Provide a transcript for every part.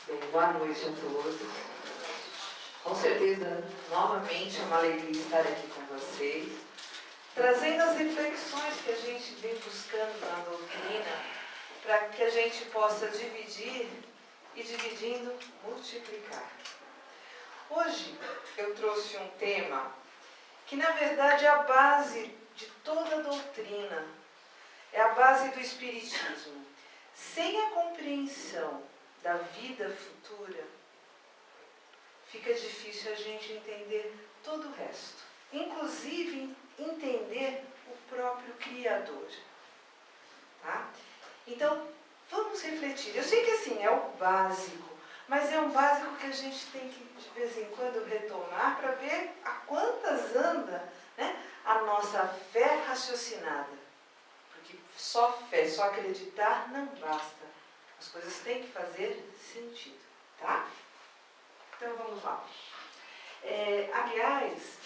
Bem, boa noite a todos. Com certeza, novamente é uma alegria estar aqui com vocês, trazendo as reflexões que a gente vem buscando na doutrina, para que a gente possa dividir e, dividindo, multiplicar. Hoje eu trouxe um tema que, na verdade, é a base de toda a doutrina, é a base do Espiritismo. Sem a compreensão da vida futura, fica difícil a gente entender todo o resto. Inclusive, entender o próprio Criador. Tá? Então, vamos refletir. Eu sei que assim, é o básico, mas é um básico que a gente tem que, de vez em quando, retomar para ver a quantas anda, né, a nossa fé raciocinada. Porque só fé, só acreditar não basta. As coisas têm que fazer sentido, tá? Então vamos lá. Aliás,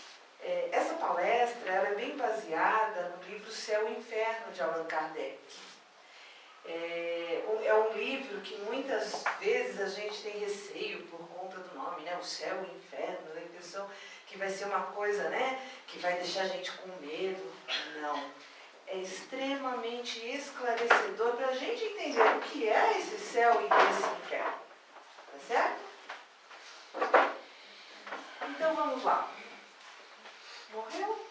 essa palestra ela é bem baseada no livro Céu e Inferno de Allan Kardec. É um livro que muitas vezes a gente tem receio por conta do nome, né? O Céu e o Inferno, a impressão que vai ser uma coisa, né, que vai deixar a gente com medo. Não. É extremamente esclarecedor para a gente entender o que é esse céu e esse inferno. Tá certo? Então vamos lá. Morreu?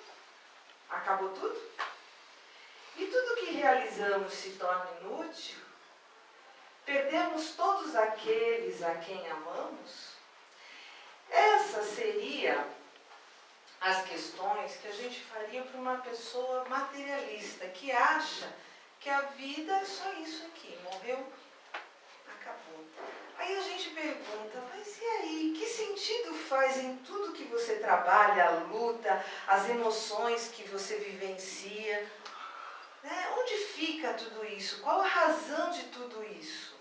Acabou tudo? E tudo que realizamos se torna inútil? Perdemos todos aqueles a quem amamos? Essa seria as questões que a gente faria para uma pessoa materialista, que acha que a vida é só isso aqui, morreu, acabou. Aí a gente pergunta, mas e aí, que sentido faz em tudo que você trabalha, a luta, as emoções que você vivencia? Né? Onde fica tudo isso? Qual a razão de tudo isso?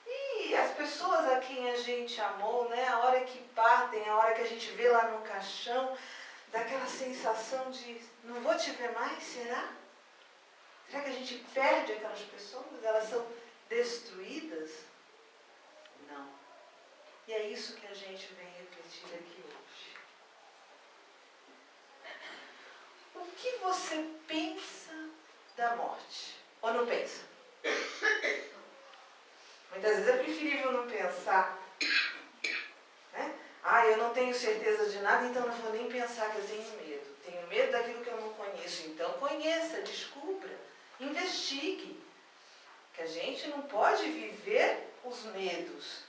E as pessoas a quem a gente amou, né, a hora que partem, a hora que a gente vê lá no caixão, dá aquela sensação de não vou te ver mais, será? Será que a gente perde aquelas pessoas? Elas são destruídas? Não. E é isso que a gente vem refletir aqui hoje. O que você pensa da morte? Ou não pensa? Muitas vezes é preferível não pensar. Né? Eu não tenho certeza de nada, então não vou nem pensar que eu tenho medo. Tenho medo daquilo que eu não conheço. Então conheça, descubra, investigue. Que a gente não pode viver os medos.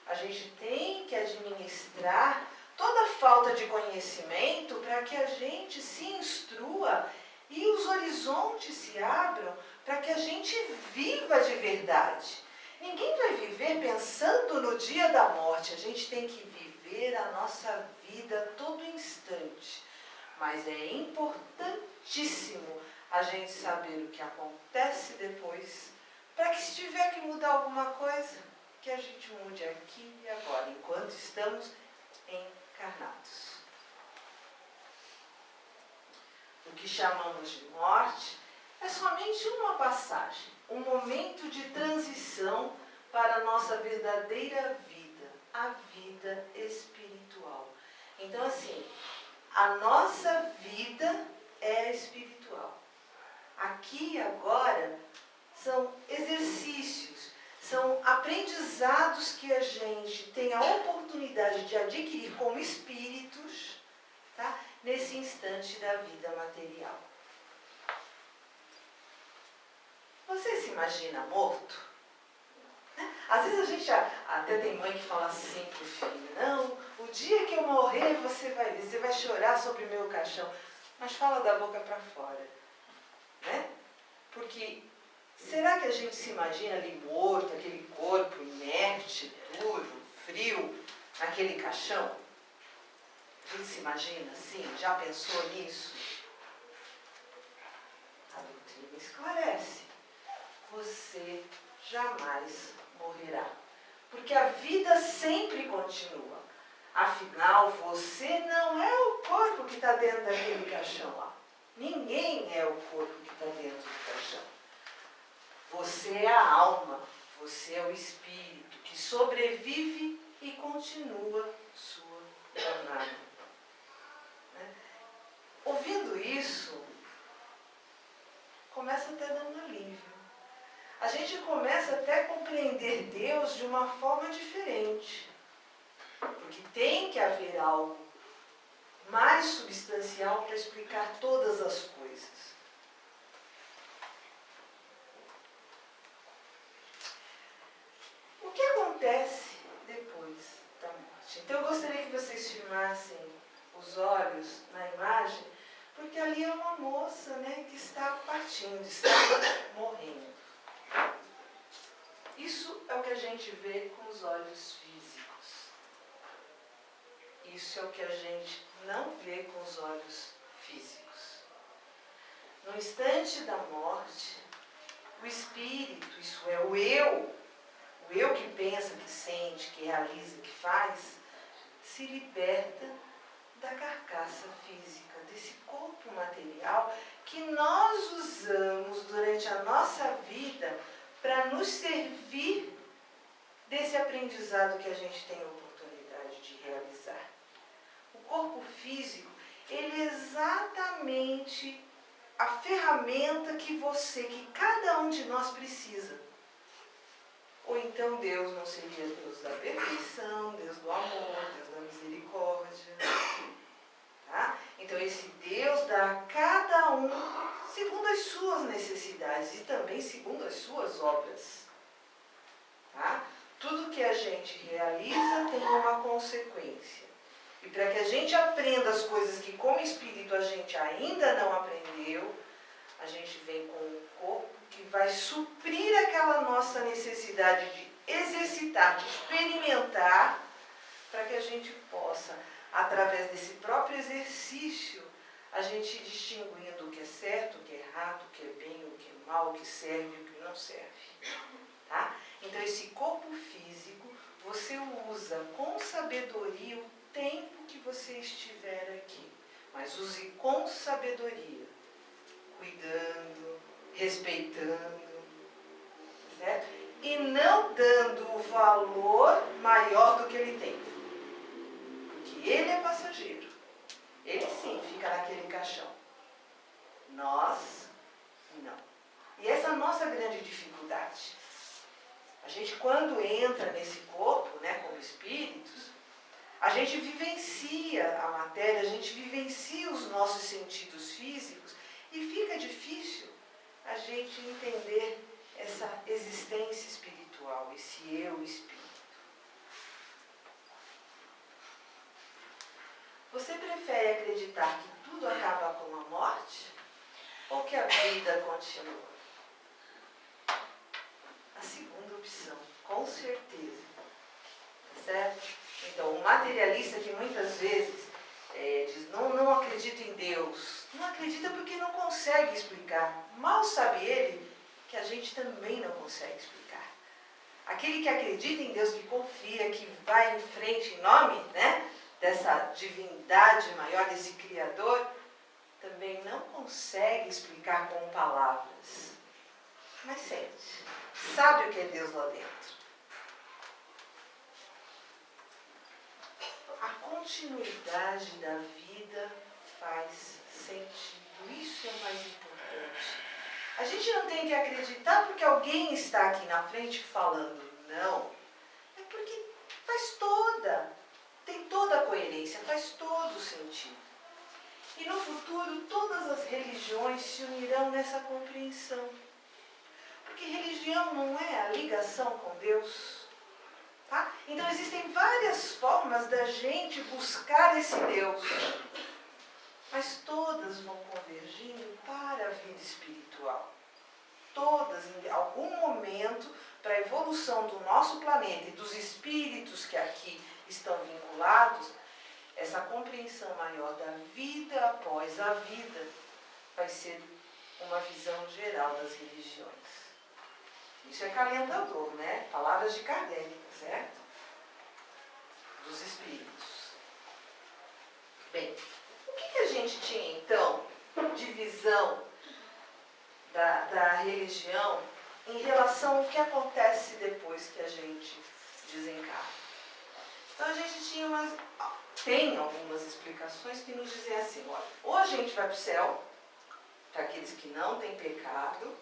A gente tem que administrar toda a falta de conhecimento para que a gente se instrua e os horizontes se abram para que a gente viva de verdade. Ninguém vai viver pensando no dia da morte. A gente tem que viver a nossa vida a todo instante. Mas é importantíssimo a gente saber o que acontece depois, para que se tiver que mudar alguma coisa, que a gente mude aqui e agora, enquanto estamos encarnados. O que chamamos de morte é somente uma passagem, um momento de transição para a nossa verdadeira vida, a vida espiritual. Então, assim, a nossa vida é espiritual. Aqui e agora são exercícios, são aprendizados que a gente tem a oportunidade de adquirir como espíritos, tá? Nesse instante da vida material. Você se imagina morto? Às vezes a gente até tem mãe que fala assim pro filho, não, o dia que eu morrer você vai ver, você vai chorar sobre o meu caixão, mas fala da boca para fora, né? Porque será que a gente se imagina ali morto, aquele corpo inerte, duro, frio, naquele caixão? A gente se imagina assim? Já pensou nisso? A doutrina esclarece. Você jamais morrerá. Porque a vida sempre continua. Afinal, você não é o corpo que está dentro daquele caixão lá. Ninguém é o corpo que está dentro do caixão. Você é a alma, você é o espírito que sobrevive e continua sua jornada. Né? Ouvindo isso, começa até a dar um alívio. A gente começa até a compreender Deus de uma forma diferente. Porque tem que haver algo mais substancial para explicar todas as coisas. O que acontece depois da morte? Então eu gostaria que vocês firmassem os olhos na imagem, porque ali é uma moça, né, que está partindo, está morrendo. Isso é o que a gente vê com os olhos físicos. Isso é o que a gente não vê com os olhos físicos. No instante da morte, o espírito, isso é o eu que pensa, que sente, que realiza, que faz, se liberta da carcaça física, desse corpo material que nós usamos durante a nossa vida para nos servir desse aprendizado que a gente tem a oportunidade de realizar. O corpo físico, ele é exatamente a ferramenta que cada um de nós precisa. Ou então Deus não seria Deus da perfeição, Deus do amor, Deus da misericórdia. Tá? Então esse Deus dá a cada um segundo as suas necessidades e também segundo as suas obras. Tá? Tudo que a gente realiza tem uma consequência. E para que a gente aprenda as coisas que como espírito a gente ainda não aprendeu, a gente vem com um corpo que vai suprir aquela nossa necessidade de exercitar, de experimentar, para que a gente possa, através desse próprio exercício, a gente ir distinguindo o que é certo, o que é errado, o que é bem, o que é mal, o que serve e o que não serve. Tá? Então esse corpo físico, você usa com sabedoria o tempo que você estiver aqui. Mas use com sabedoria, cuidando, respeitando, certo? E não dando o valor maior do que ele tem. Porque ele é passageiro. Ele sim fica naquele caixão. Nós, não. E essa é a nossa grande dificuldade. A gente, quando entra nesse corpo, né, como espíritos, a gente vivencia a matéria, a gente vivencia os nossos sentidos físicos e fica difícil a gente entender essa existência espiritual, esse eu espírito. Você prefere acreditar que tudo acaba com a morte ou que a vida continua? A segunda opção, com certeza. Certo? Então, o materialista que muitas vezes diz, não acredita em Deus, não acredita porque não consegue explicar. Mal sabe ele que a gente também não consegue explicar. Aquele que acredita em Deus, que confia, que vai em frente em nome, né, dessa divindade maior, desse Criador, também não consegue explicar com palavras. Mas sente, sabe o que é Deus lá dentro. A continuidade da vida faz sentido. Isso é o mais importante. A gente não tem que acreditar porque alguém está aqui na frente falando. Não. É porque tem toda a coerência, faz todo o sentido. E no futuro, todas as religiões se unirão nessa compreensão. Porque religião não é a ligação com Deus. Tá? Então existem várias formas da gente buscar esse Deus. Mas todas vão convergindo para a vida espiritual. Todas, em algum momento, para a evolução do nosso planeta e dos espíritos que aqui estão vinculados, essa compreensão maior da vida após a vida vai ser uma visão geral das religiões. Isso é calentador, né? Palavras de Kardec, certo? Dos espíritos. Bem, o que a gente tinha então de visão da religião em relação ao que acontece depois que a gente tem algumas explicações que nos dizem assim, olha, ou a gente vai para o céu, para aqueles que não têm pecado,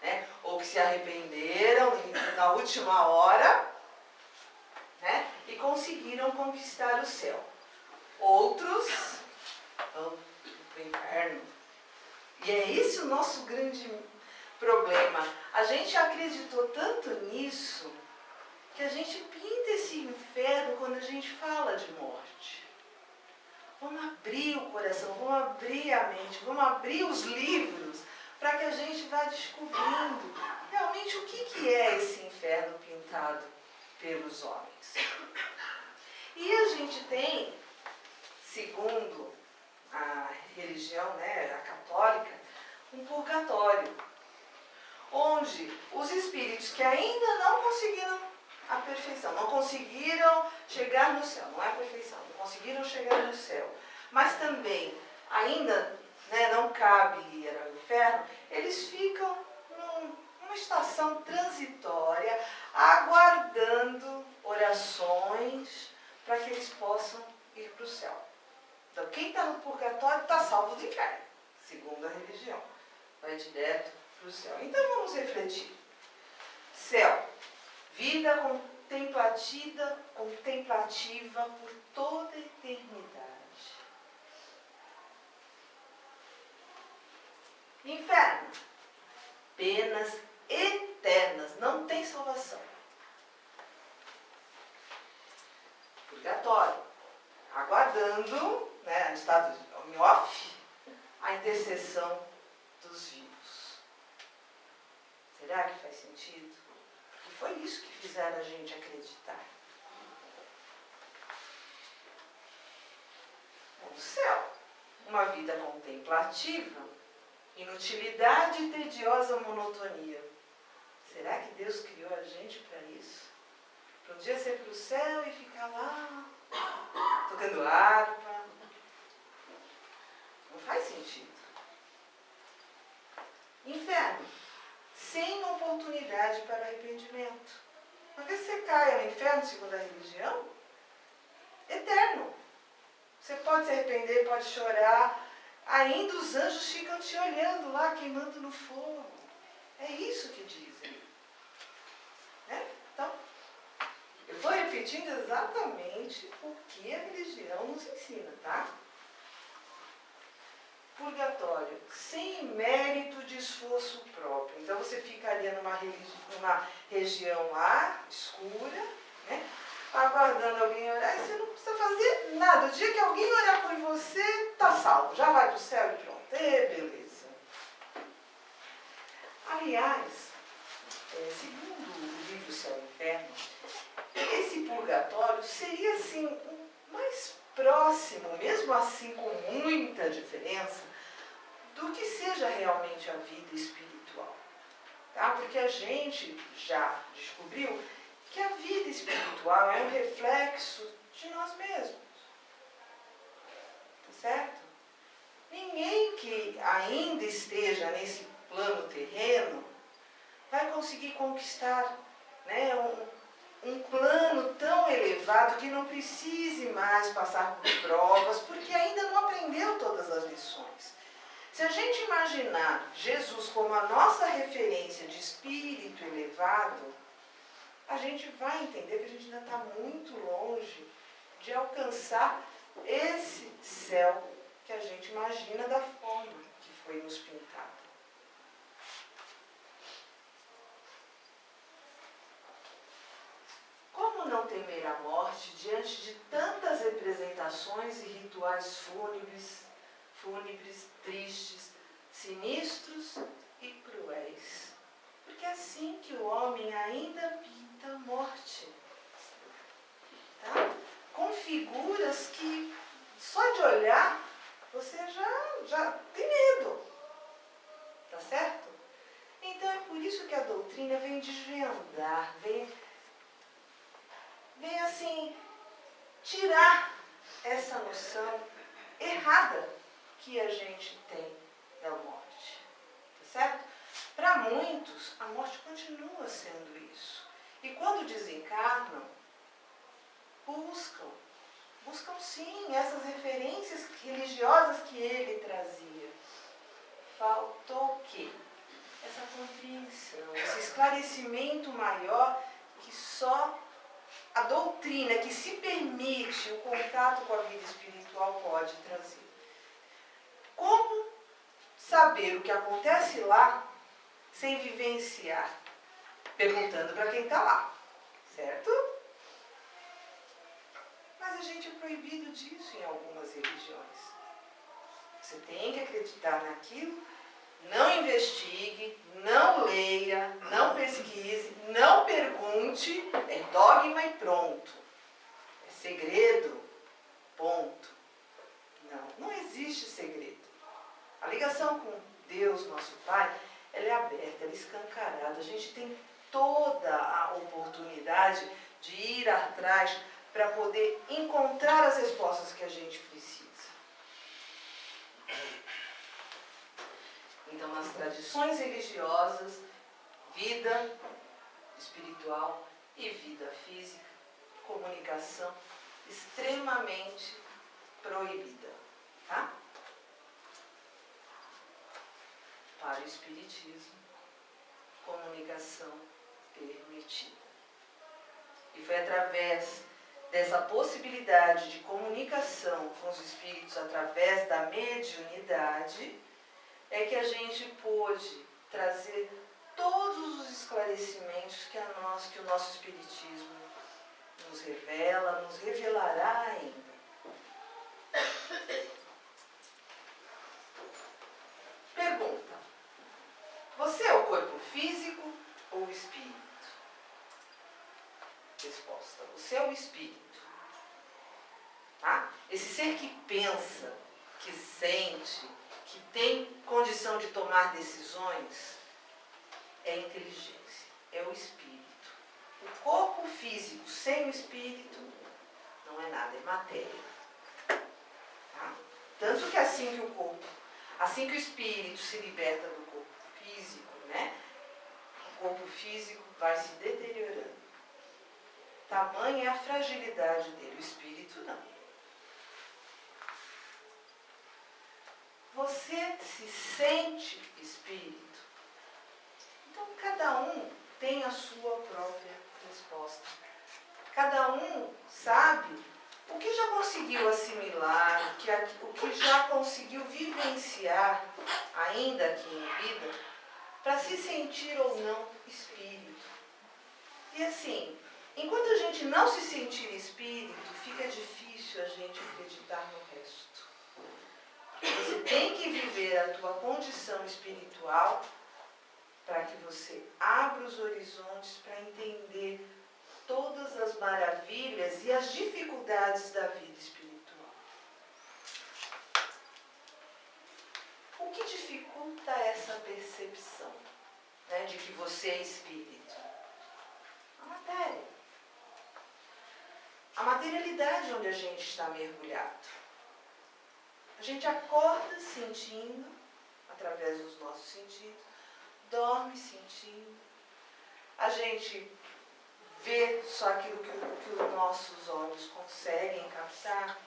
né, ou que se arrependeram na última hora, né, e conseguiram conquistar o céu. Outros vão para o inferno. E é esse o nosso grande problema. A gente acreditou tanto nisso que a gente pinta esse inferno quando a gente fala de morte. Vamos abrir o coração, vamos abrir a mente, vamos abrir os livros para que a gente vá descobrindo realmente o que é esse inferno pintado pelos homens. E a gente tem, segundo a religião, né, a católica, um purgatório, onde os espíritos que ainda não conseguiram a perfeição, não conseguiram chegar no céu, não é a perfeição, não conseguiram chegar no céu, mas também ainda, né, não cabe ir ao inferno, eles ficam numa estação transitória, aguardando orações para que eles possam ir para o céu. Então, quem está no purgatório está salvo do inferno, segundo a religião. Vai direto para o céu. Então, vamos refletir. Céu, vida contemplativa por toda a eternidade. Inferno, penas eternas, não tem salvação. Purgatório, aguardando, né, no estado de off, a intercessão dos vivos. Será que faz sentido? E foi isso que fizeram a gente acreditar. O céu, uma vida contemplativa, inutilidade e tediosa monotonia. Será que Deus criou a gente para isso? Para um dia ser para o céu e ficar lá, tocando harpa? Não faz sentido. Inferno, sem oportunidade para arrependimento. Uma vez que você caia no inferno, segundo a religião, eterno. Você pode se arrepender, pode chorar, ainda os anjos ficam te olhando lá, queimando no fogo. É isso que dizem. Né? Então, eu estou repetindo exatamente o que a religião nos ensina, tá? Purgatório, sem mérito de esforço próprio. Então você ficaria numa região lá, escura, né? Aguardando alguém orar, e você não precisa fazer nada. O dia que alguém orar por você, está salvo. Já vai para o céu e pronto. Beleza. Aliás, segundo o livro Céu e Inferno, esse purgatório seria assim, mais próximo, mesmo assim com muita diferença, do que seja realmente a vida espiritual. Tá? Porque a gente já descobriu que a vida espiritual é um reflexo de nós mesmos. Tá certo? Ninguém que ainda esteja nesse plano terreno vai conseguir conquistar, né, um plano tão elevado que não precise mais passar por provas, porque ainda não aprendeu todas as lições. Se a gente imaginar Jesus como a nossa referência de espírito elevado, a gente vai entender que a gente ainda está muito longe de alcançar esse céu que a gente imagina da forma que foi nos pintado. Como não temer a morte diante de tantas representações e rituais fúnebres, tristes, sinistros e cruéis? Porque é assim que o homem ainda pinta a morte. Tá? Com figuras que, só de olhar, você já tem medo. Tá certo? Então é por isso que a doutrina vem desvendar, vem assim, tirar essa noção errada que a gente tem da morte. Tá certo? Para muitos, a morte continua sendo isso. E quando desencarnam, buscam buscam sim essas referências religiosas que ele trazia. Faltou o quê? Essa compreensão, esse esclarecimento maior que só a doutrina que se permite o contato com a vida espiritual pode trazer. Como saber o que acontece lá sem vivenciar? Perguntando para quem está lá, certo? Mas a gente é proibido disso em algumas religiões. Você tem que acreditar naquilo, não investigue, não leia, não pesquise, não pergunte, é dogma e pronto. É segredo, ponto. Não existe segredo. A ligação com Deus, nosso Pai, ela é aberta, ela é escancarada. A gente tem toda a oportunidade de ir atrás para poder encontrar as respostas que a gente precisa. Então, nas tradições religiosas, vida espiritual e vida física, comunicação extremamente proibida, tá? Para o espiritismo, comunicação permitida. E foi através dessa possibilidade de comunicação com os espíritos através da mediunidade é que a gente pôde trazer todos os esclarecimentos que o nosso espiritismo nos revela, nos revelará ainda. Pergunta: você é o corpo físico ou o espírito? Resposta: você é o espírito. Tá? Esse ser que pensa, que sente, que tem condição de tomar decisões, é a inteligência, é o espírito. O corpo físico sem o espírito não é nada, é matéria. Tá? Tanto que assim que o espírito se liberta do corpo físico, né, o corpo físico vai se deteriorando. Tamanha é a fragilidade dele, o espírito não. Você se sente espírito? Então, cada um tem a sua própria resposta. Cada um sabe o que já conseguiu assimilar, o que já conseguiu vivenciar, ainda aqui em vida, para se sentir ou não espírito. E assim, enquanto a gente não se sentir espírito, fica difícil a gente acreditar no resto. Você tem que viver a tua condição espiritual para que você abra os horizontes para entender todas as maravilhas e as dificuldades da vida espiritual. O que dificulta essa percepção, né, de que você é espírito? A matéria. A materialidade onde a gente está mergulhado. A gente acorda sentindo, através dos nossos sentidos, dorme sentindo, a gente vê só aquilo que os nossos olhos conseguem captar,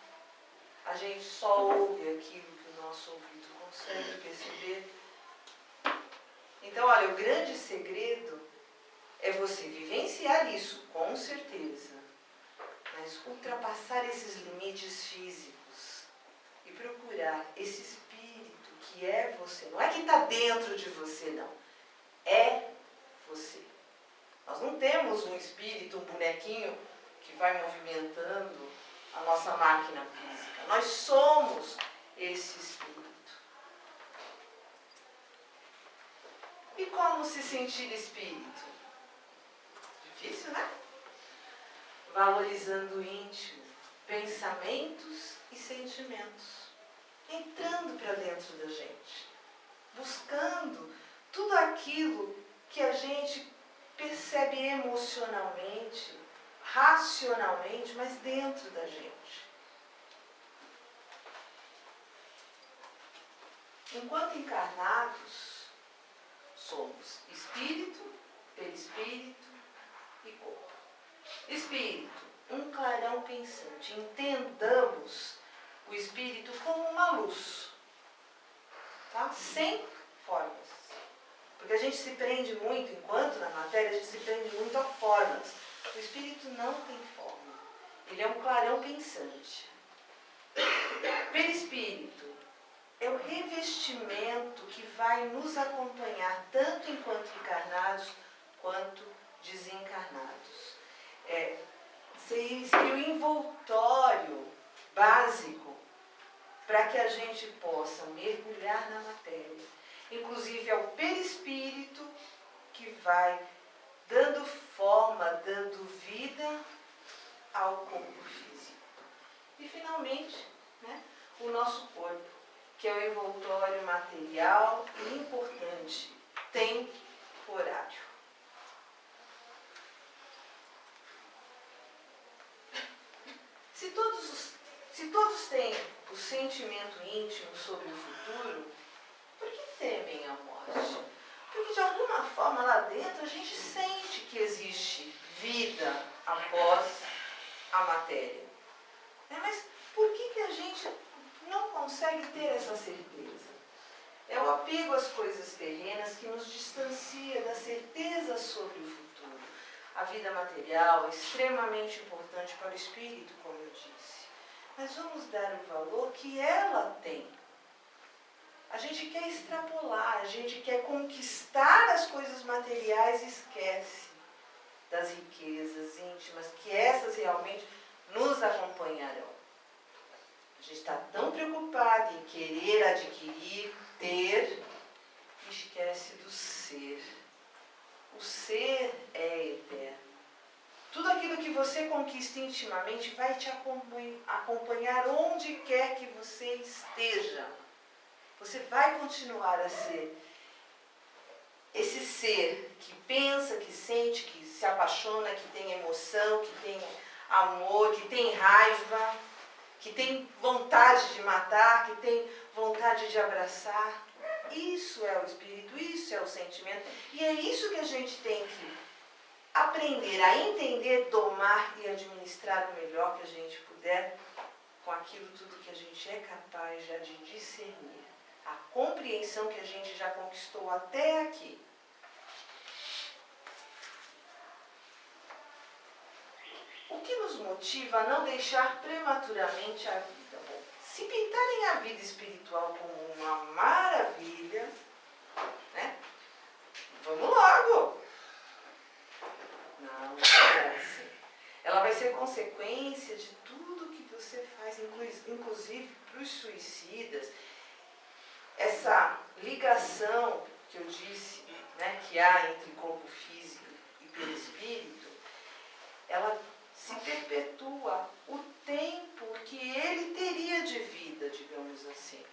a gente só ouve aquilo que o nosso ouvido consegue perceber. Então, olha, o grande segredo é você vivenciar isso, com certeza, mas ultrapassar esses limites físicos e procurar esse espírito que é você. Não é que está dentro de você, não. É você. Nós não temos um espírito, um bonequinho que vai movimentando a nossa máquina física. Nós somos esse espírito. E como se sentir espírito? Difícil, né? Valorizando o íntimo, pensamentos e sentimentos. Entrando para dentro da gente. Buscando tudo aquilo que a gente percebe emocionalmente, racionalmente, mas dentro da gente. Enquanto encarnados, somos espírito, perispírito e corpo. Espírito, um clarão clarão pensante. Entendamos o espírito como uma luz, tá? Sem formas. Porque a gente se prende muito, enquanto na matéria, a gente se prende muito a formas. O espírito não tem forma. Ele é um clarão pensante. Perispírito é o revestimento que vai nos acompanhar tanto enquanto encarnados quanto desencarnados. Seria o envoltório básico para que a gente possa mergulhar na matéria. Inclusive é o perispírito que vai dando forma, dando vida ao corpo físico. E finalmente, né, o nosso corpo, que é o envoltório material e importante, temporário. Se todos têm o sentimento íntimo sobre o futuro, por que temem a morte? Porque de alguma forma lá dentro a gente sente que existe vida após a matéria. Mas por que a gente não consegue ter essa certeza? É o apego às coisas terrenas que nos distancia da certeza sobre o futuro. A vida material é extremamente importante para o espírito, como eu disse. Mas vamos dar o valor que ela tem. A gente quer extrapolar, a gente quer conquistar as coisas materiais e esquece das riquezas íntimas, que essas realmente nos acompanharão. A gente está tão preocupado em querer adquirir, ter, que esquece do ser. O ser é eterno. Tudo aquilo que você conquista intimamente vai te acompanhar onde quer que você esteja. Você vai continuar a ser esse ser que pensa, que sente, que se apaixona, que tem emoção, que tem amor, que tem raiva, que tem vontade de matar, que tem vontade de abraçar. Isso é o espírito, isso é o sentimento. E é isso que a gente tem que aprender a entender, domar e administrar o melhor que a gente puder com aquilo tudo que a gente é capaz já de discernir. A compreensão que a gente já conquistou até aqui. O que nos motiva a não deixar prematuramente a vida? Bom, se pintarem a vida espiritual como uma maravilha, né? Vamos logo! Não é assim. Ela vai ser consequência de tudo que você faz, inclusive para os suicidas. Essa ligação que eu disse, né, que há entre corpo físico e perispírito, ela se perpetua o tempo que ele teria de vida, digamos assim.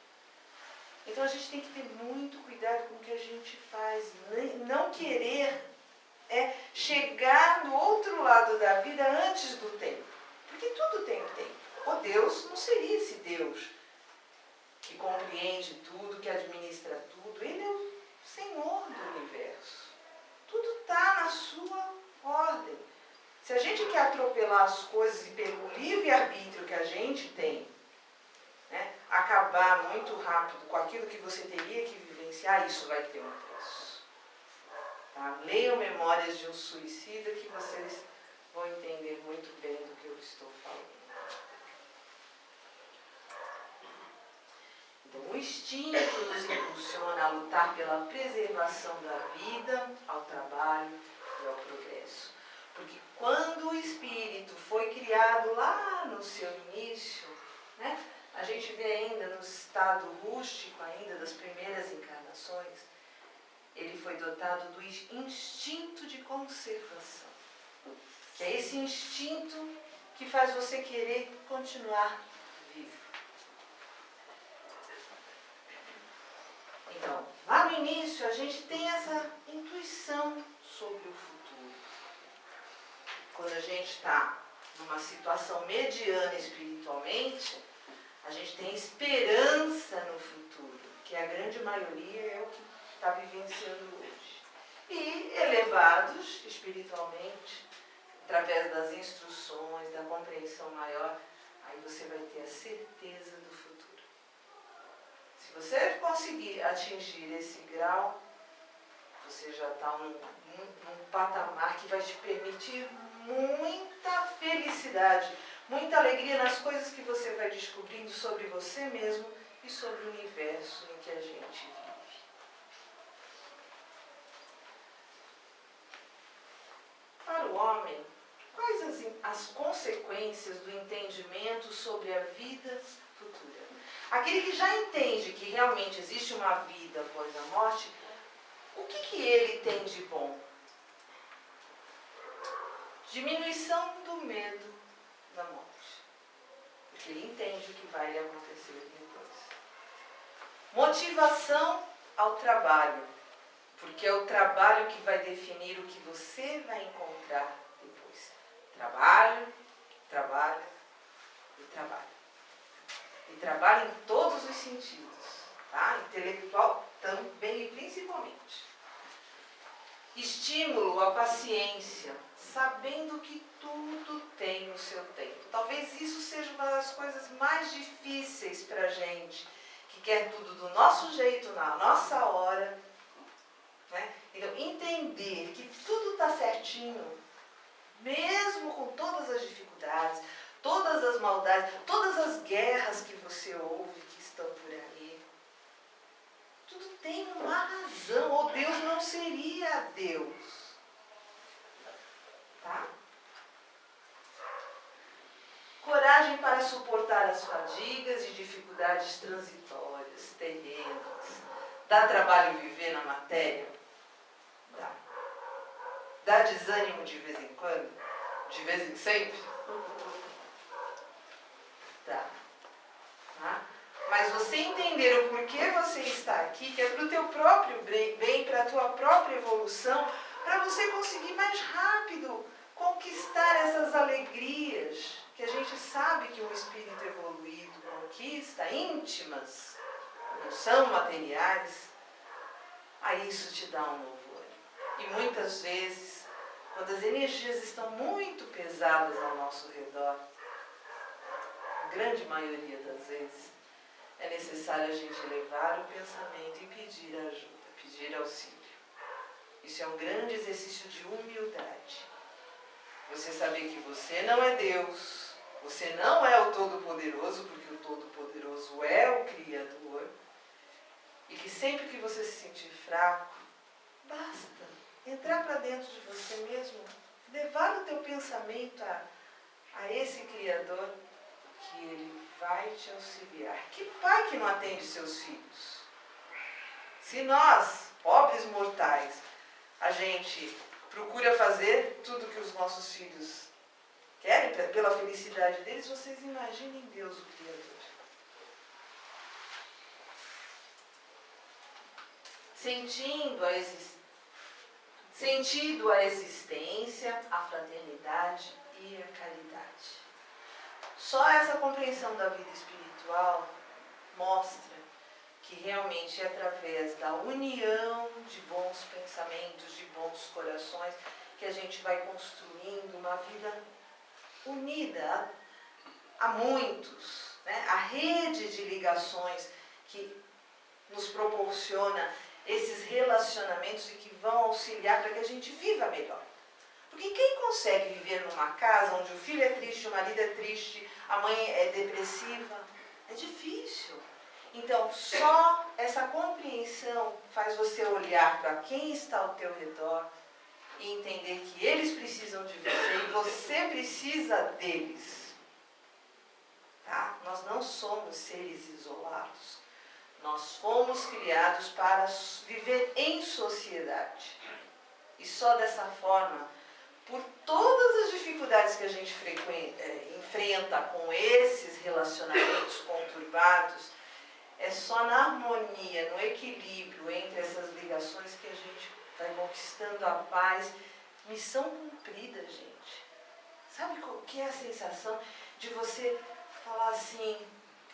Então a gente tem que ter muito cuidado com o que a gente faz, não querer chegar no outro lado da vida antes do tempo, porque tudo tem tempo. O Deus não seria esse Deus que compreende tudo, que administra tudo. Ele é o Senhor do universo. Tudo está na sua ordem. Se a gente quer atropelar as coisas e pelo livre-arbítrio que a gente tem, né, acabar muito rápido com aquilo que você teria que vivenciar, isso vai ter um preço. Tá? Leiam Memórias de um Suicida que vocês vão entender muito bem do que eu estou falando. Então, o instinto nos impulsiona a lutar pela preservação da vida, ao trabalho e ao progresso. Porque quando o espírito foi criado lá no seu início, né, a gente vê ainda no estado rústico ainda das primeiras encarnações, ele foi dotado do instinto de conservação. Que é esse instinto que faz você querer continuar vivo. Então, lá no início a gente tem essa intuição sobre o futuro. Quando a gente está numa situação mediana espiritualmente, a gente tem esperança no futuro, que a grande maioria é o que está vivenciando hoje. E elevados espiritualmente, através das instruções, da compreensão maior, aí você vai ter a certeza do futuro. Se você conseguir atingir esse grau, você já está num patamar que vai te permitir muita felicidade, muita alegria nas coisas que você vai descobrindo sobre você mesmo e sobre o universo em que a gente vive. Para o homem, quais as consequências do entendimento sobre a vida futura? Aquele que já entende que realmente existe uma vida após a morte, o que ele tem de bom? Diminuição do medo da morte. Porque ele entende o que vai lhe acontecer depois. Motivação ao trabalho. Porque é o trabalho que vai definir o que você vai encontrar depois. Trabalho, trabalho e trabalho. E trabalho em todos os sentidos. Tá? Intelectual também e principalmente. Estímulo à paciência, sabendo que tudo tem o seu tempo. Talvez isso seja uma das coisas mais difíceis para a gente, que quer tudo do nosso jeito, na nossa hora. Né? Então, entender que tudo está certinho, mesmo com todas as dificuldades, todas as maldades, todas as guerras que você ouve que estão por aí. Tudo tem uma razão, ou Deus não seria Deus. Tá? Coragem para suportar as fadigas e dificuldades transitórias, terrenas. Dá trabalho viver na matéria? Dá. Dá desânimo de vez em quando? De vez em sempre? Dá. Tá? Mas você entender o porquê você está aqui, que é para o teu próprio bem, para a tua própria evolução, para você conseguir mais rápido conquistar essas alegrias que a gente sabe que um espírito evoluído conquista, íntimas, não são materiais, aí isso te dá um novo ânimo. E muitas vezes, quando as energias estão muito pesadas ao nosso redor, a grande maioria das vezes, é necessário a gente elevar o pensamento e pedir ajuda, pedir auxílio. Isso é um grande exercício de humildade. Você saber que você não é Deus, você não é o Todo-Poderoso, porque o Todo-Poderoso é o Criador, e que sempre que você se sentir fraco, basta entrar para dentro de você mesmo, levar o teu pensamento a esse Criador, que Ele vai te auxiliar. Que pai que não atende seus filhos? Se nós, pobres mortais, a gente procura fazer tudo que os nossos filhos querem pela felicidade deles, vocês imaginem Deus, o Criador. Sentido a existência, a fraternidade e a caridade. Só essa compreensão da vida espiritual mostra que realmente é através da união de bons pensamentos, de bons corações, que a gente vai construindo uma vida unida a muitos, né? A rede de ligações que nos proporciona esses relacionamentos e que vão auxiliar para que a gente viva melhor. Porque quem consegue viver numa casa onde o filho é triste, o marido é triste, a mãe é depressiva, é difícil. Então, só essa compreensão faz você olhar para quem está ao teu redor e entender que eles precisam de você e você precisa deles. Tá? Nós não somos seres isolados. Nós fomos criados para viver em sociedade. E só dessa forma, por todas as dificuldades que a gente enfrenta com esses relacionamentos conturbados, é só na harmonia, no equilíbrio entre essas ligações que a gente vai conquistando a paz. Missão cumprida, gente. Sabe o que é a sensação de você falar assim,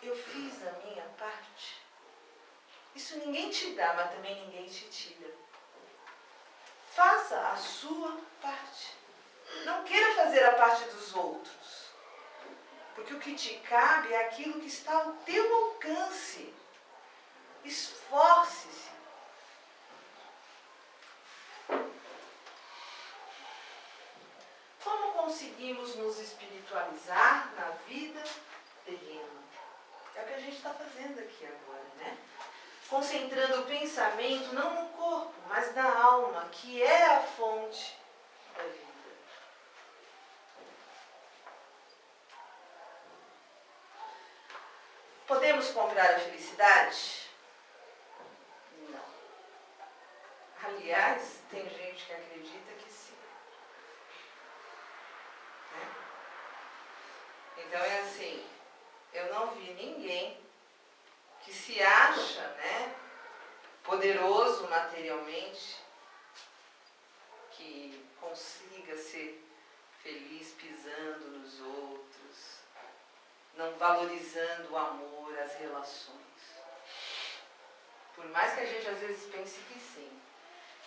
eu fiz a minha parte? Isso ninguém te dá, mas também ninguém te tira. Faça a sua parte. Não queira fazer a parte dos outros, porque o que te cabe é aquilo que está ao teu alcance. Esforce-se. Como conseguimos nos espiritualizar na vida terrena? É o que a gente está fazendo aqui agora, né? Concentrando o pensamento não no corpo, mas na alma, que é a fonte da vida. Podemos comprar a felicidade? Não. Aliás, tem gente que acredita que sim. Né? Então é assim, eu não vi ninguém que se acha, né, poderoso materialmente, que consiga ser feliz pisando nos outros, não valorizando o amor, as relações. Por mais que a gente às vezes pense que sim.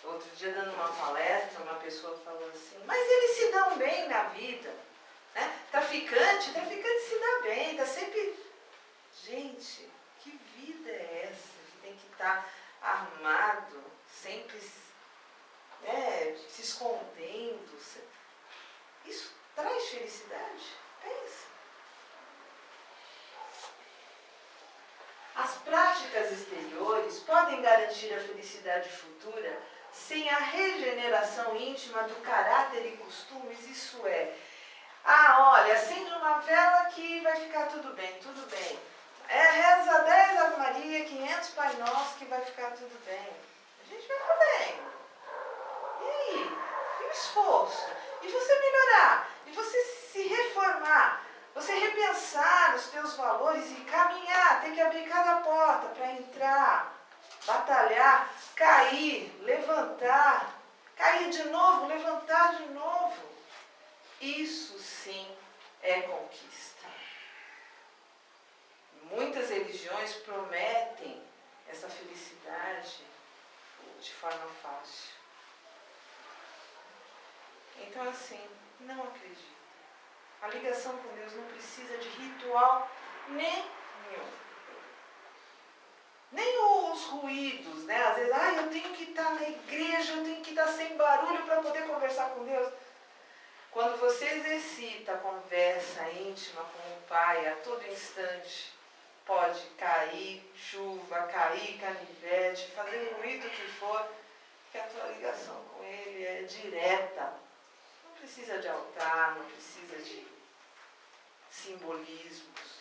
Outro dia, dando uma palestra, uma pessoa falou assim, mas eles se dão bem na vida, né? Traficante se dá bem, está sempre... Gente, que vida é essa que tem que estar armado, sempre se escondendo? Isso traz felicidade? Pensa. As práticas exteriores podem garantir a felicidade futura sem a regeneração íntima do caráter e costumes, isso é, olha, acende uma vela que vai ficar tudo bem, tudo bem. Reza 10 Ave Maria, 500 Pai Nosso que vai ficar tudo bem. A gente vai ficar bem. E aí? E o esforço? E você melhorar? E você se reformar? Você repensar os teus valores e caminhar, tem que abrir cada porta para entrar, batalhar, cair, levantar, cair de novo, levantar de novo. Isso sim é conquista. Muitas religiões prometem essa felicidade de forma fácil. Então assim, não acredito. A ligação com Deus não precisa de ritual nenhum. Nem os ruídos, né? Às vezes, eu tenho que estar na igreja, eu tenho que estar sem barulho para poder conversar com Deus. Quando você exercita a conversa íntima com o Pai a todo instante, pode cair chuva, cair canivete, fazer o ruído que for, que a tua ligação com Ele é direta. Não precisa de altar, não precisa de simbolismos.